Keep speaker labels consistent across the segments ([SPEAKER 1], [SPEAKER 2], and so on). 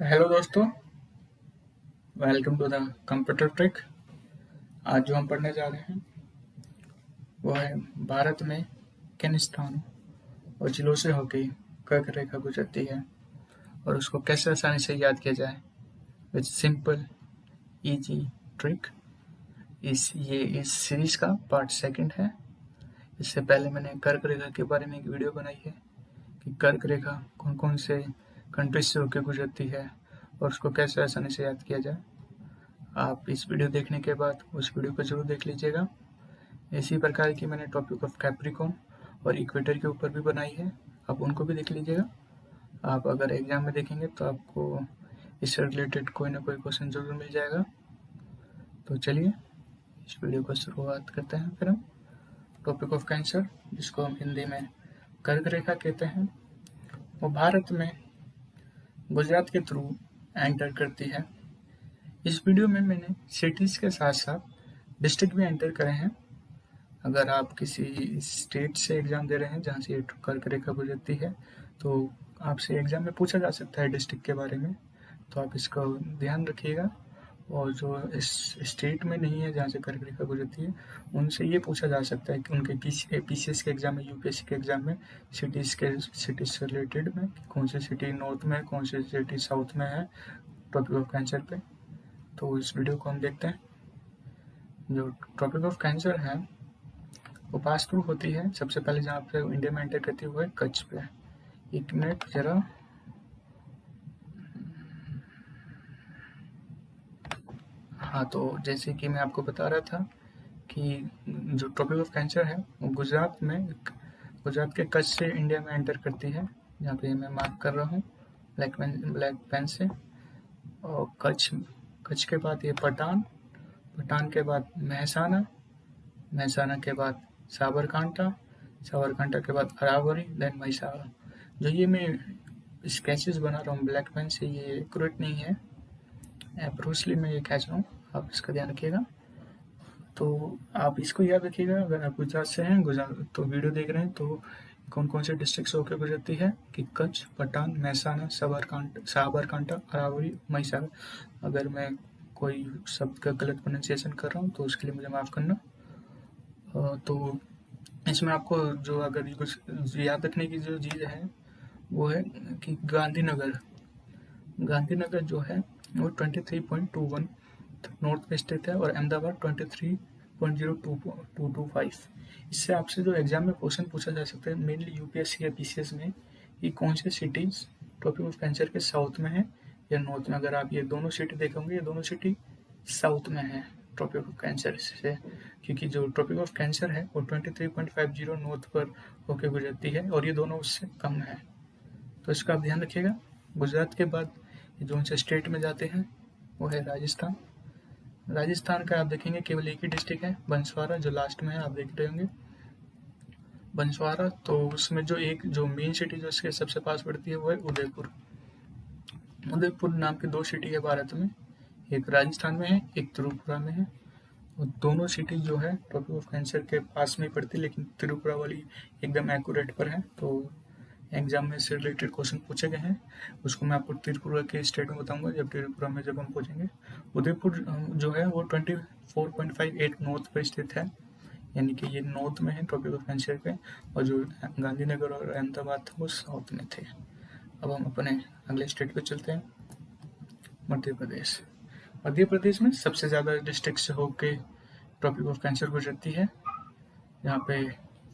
[SPEAKER 1] Hello दोस्तों, welcome to the computer trick. आज जो हम पढ़ने जा रहे हैं वो है भारत में किन स्थानों और जिलों से होकर कर्क रेखा गुजरती है और उसको कैसे आसानी से याद किया जाए विद सिंपल इजी ट्रिक। इस सीरीज का पार्ट सेकंड है। इससे पहले मैंने कर्क रेखा के बारे में एक वीडियो बनाई है कि कर्क रेखा कौन कौन से कंट्रीज से होकर गुजरती है और उसको कैसे आसानी से याद किया जाए। आप इस वीडियो देखने के बाद उस वीडियो को जरूर देख लीजिएगा। इसी प्रकार की मैंने टॉपिक ऑफ कैप्रिकॉर्न और इक्वेटर के ऊपर भी बनाई है, आप उनको भी देख लीजिएगा। आप अगर एग्जाम में देखेंगे तो आपको इससे रिलेटेड कोई ना कोई क्वेश्चन जरूर मिल जाएगा। तो चलिए इस वीडियो को शुरुआत करते हैं। फिर हम टॉपिक ऑफ कैंसर, जिसको हम हिंदी में कर्क रेखा कहते हैं, वो भारत में गुजरात के थ्रू एंटर करती है। इस वीडियो में मैंने सिटीज के साथ साथ डिस्ट्रिक्ट भी एंटर करे हैं। अगर आप किसी स्टेट से एग्जाम दे रहे हैं जहाँ से कर्क रेखा गुजरती है तो आपसे एग्जाम में पूछा जा सकता है डिस्ट्रिक्ट के बारे में, तो आप इसका ध्यान रखिएगा। और जो इस स्टेट में नहीं है जहाँ से कर्क रेखा गुजरती है उनसे ये पूछा जा सकता है कि उनके पीसीएस के एग्जाम में, यूपीएससी के एग्जाम में सिटीज से रिलेटेड में कौन सी सिटी नॉर्थ में है, कौन सी सिटी साउथ में है टॉपिक ऑफ कैंसर पे। तो इस वीडियो को हम देखते हैं। जो टॉपिक ऑफ कैंसर है वो पास थ्रू होती है सबसे पहले जहाँ पे इंडिया में एंटर करती हुए कच्छ पे। एक मिनट जरा, हाँ, तो जैसे कि मैं आपको बता रहा था कि जो टॉपिक ऑफ कैंसर है वो गुजरात के कच्छ से इंडिया में एंटर करती है, जहाँ पे मैं मार्क कर रहा हूँ ब्लैक पेन से। और कच्छ के बाद ये पठान के बाद महसाना के बाद साबरकांठा के बाद अरावली, देन महिसागर। जो ये मैं स्केचेस बना रहा हूँ ब्लैक पेन से, ये एक्यूरेट नहीं है, अप्रोचली मैं ये खींच रहा हूँ, आप इसका ध्यान रखिएगा। तो आप इसको याद रखिएगा। अगर आप गुजरात से हैं, गुजरात तो वीडियो देख रहे हैं, तो कौन कौन से डिस्ट्रिक्ट से होकर गुजरती है कि कच्छ, पठान, महसाना, साबरकांठा, अरावली, महिसागर। अगर मैं कोई शब्द का गलत प्रोनाउंसिएशन कर रहा हूँ तो उसके लिए मुझे माफ़ करना। तो इसमें आपको जो अगर कुछ याद रखने की जो चीज़ है वो है कि गांधीनगर जो है वो 23.21 नॉर्थ में स्थित है और अहमदाबाद 23.0225। इससे आपसे जो एग्जाम में क्वेश्चन पूछा जा सकता है मेनली यूपीएससी या पीसीएस में कि कौन से सिटीज टॉपिक ऑफ कैंसर के साउथ में है या नॉर्थ में। अगर आप ये दोनों सिटी देखेंगे, ये दोनों सिटी साउथ में है टॉपिक ऑफ कैंसर से, क्योंकि जो टॉपिक ऑफ कैंसर है वो 23.50 नॉर्थ पर होकर गुजरती है और ये दोनों उससे कम है। तो इसका आप ध्यान रखिएगा। गुजरात के बाद जो उनसे स्टेट में जाते हैं वो है राजस्थान का आप देखेंगे केवल एक ही डिस्ट्रिक्ट है, बंसवाड़ा, जो लास्ट में है, आप देख रहे होंगे बंसवाड़ा। तो उसमें जो मेन सिटी जो इसके सबसे पास पड़ती है वो है उदयपुर नाम की दो सिटी है भारत में, एक राजस्थान में है, एक त्रिपुरा में है। और दोनों सिटी जो है टॉपिक ऑफ कैंसर के पास में पड़ती है, लेकिन त्रिपुरा वाली एकदम एक्यूरेट पर है। तो एग्जाम में से रिलेटेड क्वेश्चन पूछे गए हैं, उसको मैं आपको त्रिपुरा के स्टेट में बताऊंगा त्रिपुरा में जब हम पहुंचेंगे। उदयपुर जो है वो 24.58 नॉर्थ पर स्थित है, यानी कि ये नॉर्थ में है टॉपिक ऑफ कैंसर पे, और जो गांधीनगर और अहमदाबाद था वो साउथ में थे। अब हम अपने अगले स्टेट पे चलते हैं, मध्य प्रदेश में सबसे ज़्यादा डिस्ट्रिक्ट से होके टॉपिक ऑफ कैंसर गुजरती है, यहाँ पे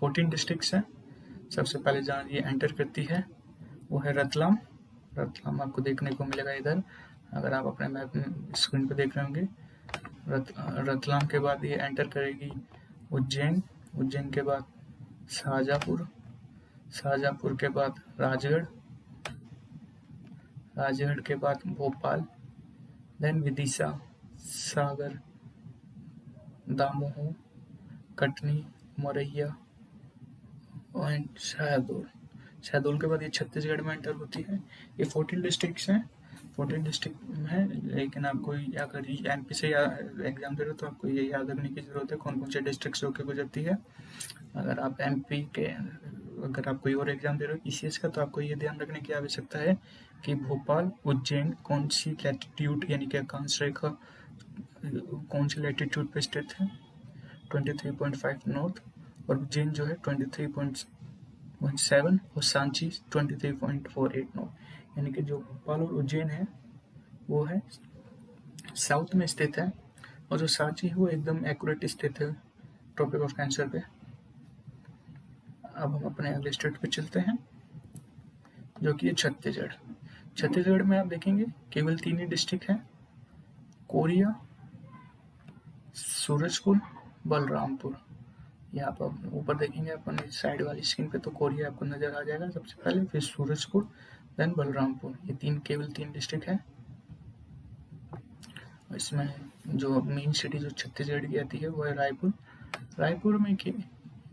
[SPEAKER 1] 14 डिस्ट्रिक्ट्स हैं। सबसे पहले जहाँ ये एंटर करती है वो है रतलाम आपको देखने को मिलेगा इधर, अगर आप अपने मैप स्क्रीन पर देख रहे होंगे। रतलाम के बाद ये एंटर करेगी उज्जैन के बाद शाहजहाँपुर के बाद राजगढ़ के बाद भोपाल, देन विदिशा, सागर, दामोह, कटनी, मोरैया और शहडोल के बाद ये छत्तीसगढ़ में एंटर होती है। ये 14 डिस्ट्रिक्ट्स हैं, 14 डिस्ट्रिक्ट हैं, लेकिन आपको अगर एमपी से एग्जाम दे रहे हो तो आपको ये याद रखने की जरूरत है कौन कौन से डिस्ट्रिक्ट से होकर गुजरती है। अगर आप एमपी के अगर आप कोई और एग्जाम दे रहे हो ईसीएस का, तो आपको ये ध्यान रखने की आवश्यकता है कि भोपाल उज्जैन कौन सी लैटिट्यूड यानी कि अक्षांश रेखा कौन सी लैटिट्यूड पे स्थित है, 23.5 नॉर्थ, और उज्जैन जो है 23.17 और सांची 23.48 नॉर्थ। यानी कि जो भोपाल और उज्जैन है वो है साउथ में स्थित है, और जो सांची है वो एकदम एक्यूरेट स्थित है ट्रॉपिक ऑफ कैंसर पे। अब हम अपने अगले स्टेट पे चलते हैं जो कि है छत्तीसगढ़। छत्तीसगढ़ में आप देखेंगे केवल 3 ही डिस्ट्रिक्ट हैं, कोरिया, सूरजपुर, बलरामपुर। यहाँ पर ऊपर देखेंगे अपन साइड वाली स्क्रीन पे तो कोरिया आपको नजर आ जाएगा सबसे पहले, फिर सूरजपुर, देन बलरामपुर। ये केवल तीन डिस्ट्रिक्ट है। इसमें जो मेन सिटी जो छत्तीसगढ़ की आती है वो है रायपुर। रायपुर में के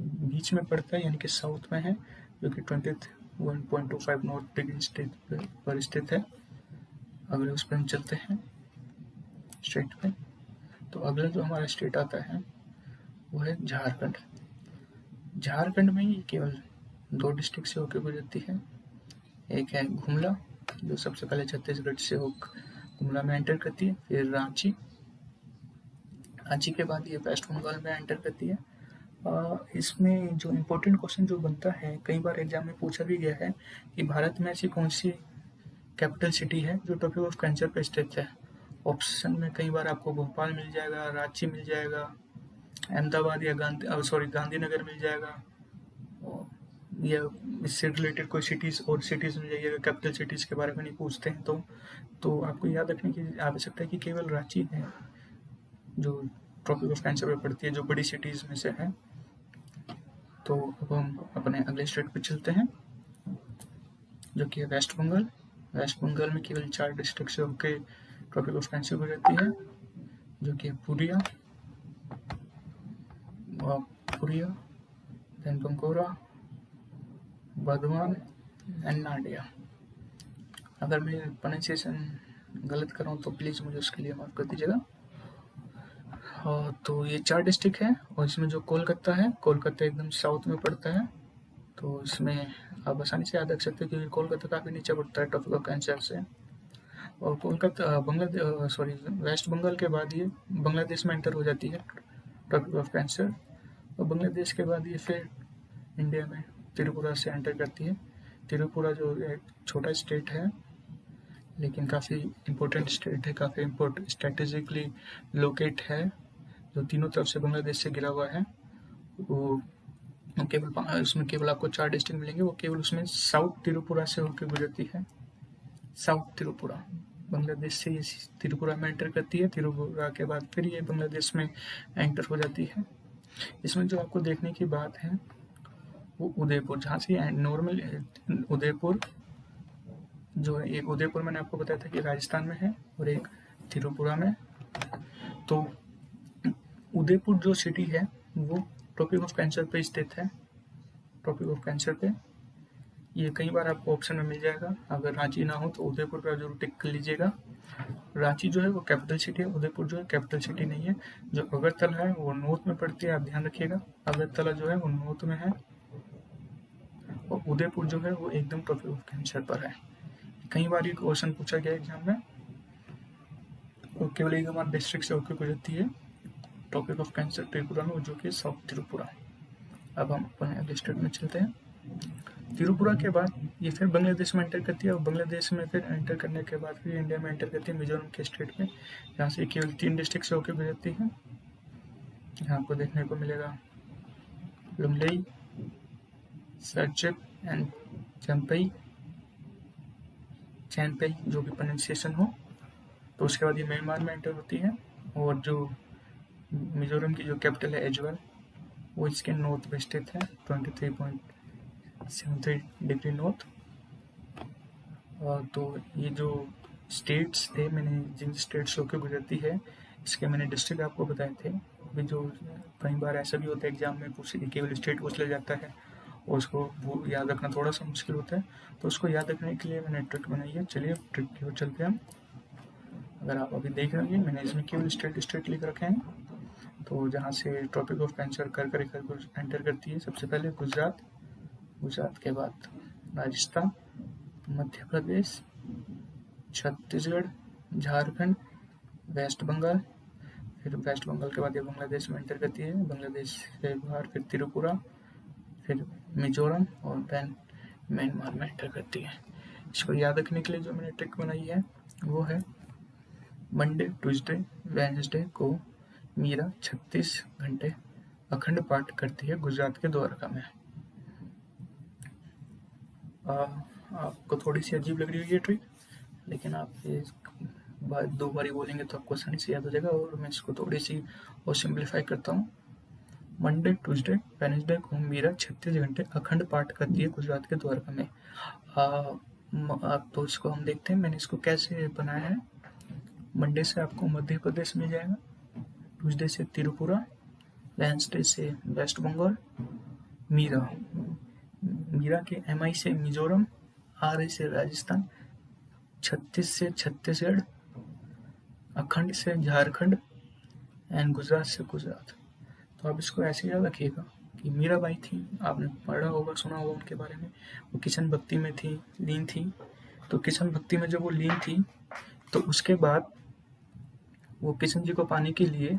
[SPEAKER 1] बीच में पड़ता है, यानी कि साउथ में है, जो कि 21.25 नॉर्थ डिग्री स्टेट पर स्थित है। अगले उस पर हम चलते हैं स्टेट पे। तो अगला जो हमारा स्टेट आता है वो है झारखंड। झारखंड में ही केवल 2 डिस्ट्रिक्ट से होकर गुजरती है। एक है गुमला, जो सबसे पहले छत्तीसगढ़ से होकर गुमला में एंटर करती है, फिर रांची, रांची के बाद ये वेस्ट बंगाल में एंटर करती है। इसमें जो इम्पोर्टेंट क्वेश्चन जो बनता है, कई बार एग्जाम में पूछा भी गया है कि भारत में ऐसी कौन सी कैपिटल सिटी है जो टॉपिक ऑफ कैंसर पर स्थित है। ऑप्शन में कई बार आपको भोपाल मिल जाएगा, रांची मिल जाएगा, अहमदाबाद या गांधीनगर मिल जाएगा, या इससे रिलेटेड कोई सिटीज़ और सिटीज़ मिल जाएगी। अगर कैपिटल सिटीज़ के बारे में नहीं पूछते हैं तो आपको याद रखने की आवश्यकता है कि केवल रांची है जो ट्रॉपिक ऑफ कैंसर में पड़ती है, जो बड़ी सिटीज़ में से है। तो अब हम अपने अगले स्टेट पे चलते हैं जो कि है वेस्ट बंगाल। वेस्ट बंगाल में केवल 4 डिस्ट्रिक्ट से होकर ट्रॉपिक ऑफ कैंसर हो जाती है, जो कि पुरिया, देन बंकुरा, बर्धमान एंड नाडिया। अगर मैं प्रोनाउंसिएशन गलत कर रहा हूँ तो प्लीज़ मुझे उसके लिए माफ़ कर दीजिएगा। तो ये 4 डिस्ट्रिक्ट है, और इसमें जो कोलकाता है, कोलकाता एकदम साउथ में पड़ता है। तो इसमें आप आसानी से याद रख सकते हैं क्योंकि कोलकाता काफ़ी नीचे पड़ता है टॉपिक ऑफ कैंसर से। और कोलकाता वेस्ट बंगाल के बाद ये बांग्लादेश में एंटर हो जाती है टॉपिक ऑफ कैंसर, और बांग्लादेश के बाद ये फिर इंडिया में त्रिपुरा से एंटर करती है। त्रिपुरा जो एक छोटा स्टेट है लेकिन काफ़ी इम्पोर्टेंट स्टेट है, काफ़ी इम्पोर्टेंट स्ट्रेटेजिकली लोकेट है, जो तीनों तरफ से बांग्लादेश से घिरा हुआ है। वो उसमें केवल आपको 4 डिस्ट्रिक्ट मिलेंगे, वो केवल उसमें साउथ त्रिपुरा से होकर गुजरती है। साउथ त्रिपुरा बांग्लादेश से ये त्रिपुरा में एंटर करती है, त्रिपुरा के बाद फिर ये बांग्लादेश में एंटर हो जाती है। इसमें जो आपको देखने की बात है वो उदयपुर, जहाँ से नॉर्मल उदयपुर जो है, एक उदयपुर मैंने आपको बताया था कि राजस्थान में है और एक त्रिपुरा में। तो उदयपुर जो सिटी है वो टॉपिक ऑफ कैंसर पे स्थित है। टॉपिक ऑफ कैंसर पे ये कई बार आपको ऑप्शन में मिल जाएगा। अगर रांची ना हो तो उदयपुर पर जरूर टिक कर लीजिएगा। रांची जो है वो कैपिटल सिटी है, उदयपुर जो है कैपिटल सिटी नहीं है। जो अगरतला है वो नॉर्थ में पड़ती है, आप ध्यान रखिएगा। अगरतला जो है वो नॉर्थ में है और उदयपुर जो है वो एकदम टॉपिक ऑफ कैंसर पर है। कई बार ये क्वेश्चन पूछा गया एग्जाम में, और केवल एक हमारे डिस्ट्रिक्ट से होकर गुजरती है टॉपिक ऑफ कैंसर त्रिपुरा में, जो कि साउथ त्रिपुरा। अब हम अपने अगले स्टेट में चलते हैं। त्रिपुरा के बाद ये फिर बांग्लादेश में एंटर करती है, और बांग्लादेश में फिर एंटर करने के बाद फिर इंडिया में एंटर करती है मिजोरम के स्टेट में, जहाँ से केवल 3 डिस्ट्रिक्ट से होकर गुजरती है। यहाँ आपको देखने को मिलेगा लुंगलेई, सरचेप एंड चैनपई, जो भी प्रोनाउंसिएशन हो। तो उसके बाद ये म्यांमार में एंटर होती है, और जो मिजोरम की जो कैपिटल है एजवाल, वो इसके नॉर्थ में स्थित है 23.73 डिग्री नॉर्थ। तो ये जो स्टेट्स थे, मैंने जिन स्टेट्स होकर गुजरती है इसके मैंने डिस्ट्रिक्ट आपको बताए थे। अभी जो कई बार ऐसा भी होता है एग्जाम में केवल स्टेट पूछ लिया जाता है और उसको वो याद रखना थोड़ा सा मुश्किल होता है, तो उसको याद रखने के लिए मैंने ट्रिक बनाई है। चलिए ट्रिक की ओर चलते हैं हम। अगर आप अभी देख रहे हैं मैंने इसमें केवल स्टेट लिख रखे हैं। तो जहाँ से टॉपिक ऑफ कैंसर कर एंटर करती है, सबसे पहले गुजरात, गुजरात के बाद राजस्थान, मध्य प्रदेश, छत्तीसगढ़, झारखंड, वेस्ट बंगाल, फिर वेस्ट बंगाल के बाद ये बांग्लादेश में एंटर करती है, बांग्लादेश से बाहर फिर त्रिपुरा, फिर मिजोरम और देन म्यांमार में एंटर करती है। इसको याद रखने के लिए जो मैंने ट्रिक बनाई है वो है मंडे, ट्यूसडे, वेडनेसडे को मीरा 36 घंटे अखंड पाठ करती है गुजरात के द्वारका में। आपको थोड़ी सी अजीब लग रही होगी ये ट्रिक, लेकिन आप ये दो बारी बोलेंगे तो आपको आसानी से याद हो जाएगा। और मैं इसको थोड़ी सी और सिंप्लीफाई करता हूँ। मंडे, ट्यूसडे, वेडनेसडे को मीरा 36 घंटे अखंड पाठ करती है गुजरात के द्वारका में। तो इसको हम देखते हैं मैंने इसको कैसे बनाया है। मंडे से आपको मध्य प्रदेश मिल जाएगा, ट्यूसडे से त्रिपुरा, वेडनेसडे से वेस्ट बंगाल, मीरा के MI से मिजोरम, RI से राजस्थान, 36 से छत्तीसगढ़, अखंड से झारखंड एंड गुजरात से गुजरात। तो आप इसको ऐसे याद रखिएगा कि मीराबाई थी, आपने पढ़ा होगा, सुना होगा उनके बारे में। वो किशन भक्ति में थी, लीन थी। तो किशन भक्ति में जब वो लीन थी तो उसके बाद वो किशन जी को पाने के लिए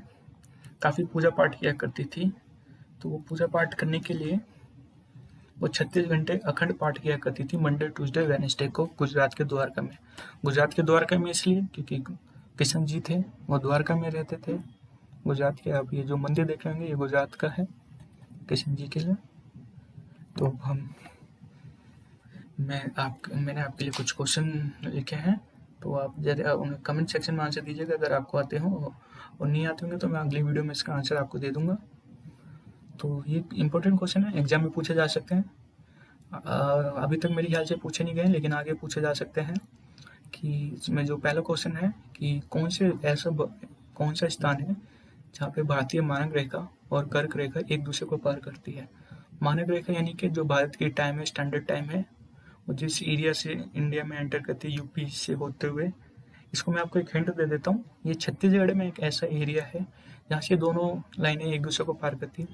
[SPEAKER 1] काफ़ी पूजा पाठ किया करती थी। तो वो पूजा पाठ करने के लिए वो 36 घंटे अखंड पाठ किया करती थी मंडे, ट्यूसडे, वेडनेसडे को गुजरात के द्वारका में। गुजरात के द्वारका में इसलिए क्योंकि किशन जी थे वो द्वारका में रहते थे गुजरात के। आप ये जो मंदिर देख रहे होंगे ये गुजरात का है किशन जी के लिए। तो मैंने आपके लिए कुछ क्वेश्चन लिखे हैं, तो आप जरा कमेंट सेक्शन में आंसर दीजिएगा अगर आपको आते हो, और नहीं आते होंगे तो मैं अगली वीडियो में इसका आंसर आपको दे दूंगा। तो ये इंपॉर्टेंट क्वेश्चन है, एग्जाम में पूछे जा सकते हैं। अभी तक मेरे ख्याल से पूछे नहीं गए, लेकिन आगे पूछे जा सकते हैं। कि इसमें जो पहला क्वेश्चन है कि कौन सा स्थान है जहाँ पे भारतीय मानक रेखा और कर्क रेखा एक दूसरे को पार करती है। मानक रेखा यानी कि जो भारत की टाइम है, स्टैंडर्ड टाइम है, और जिस एरिया से इंडिया में एंटर करती है, यूपी से होते हुए। इसको मैं आपको एक हिंट दे देता हूँ, ये छत्तीसगढ़ में एक ऐसा एरिया है जहाँ से दोनों लाइनें एक दूसरे को पार करती है।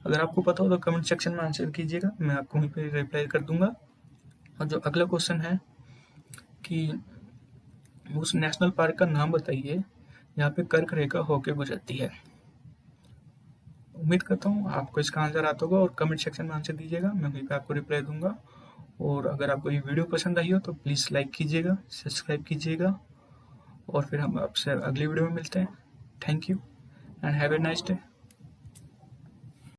[SPEAKER 1] अगर आपको पता हो तो कमेंट सेक्शन में आंसर कीजिएगा, मैं आपको वहीं पर रिप्लाई कर दूंगा। और जो अगला क्वेश्चन है कि उस नेशनल पार्क का नाम बताइए जहाँ पे कर्क रेखा होके गुजरती है। उम्मीद करता हूँ आपको इसका आंसर आता होगा, और कमेंट सेक्शन में आंसर दीजिएगा, मैं वहीं पे आपको रिप्लाई दूंगा। और अगर आपको ये वीडियो पसंद आई हो तो प्लीज़ लाइक कीजिएगा, सब्सक्राइब कीजिएगा, और फिर हम आपसे अगली वीडियो में मिलते हैं। Thank you and have a nice day.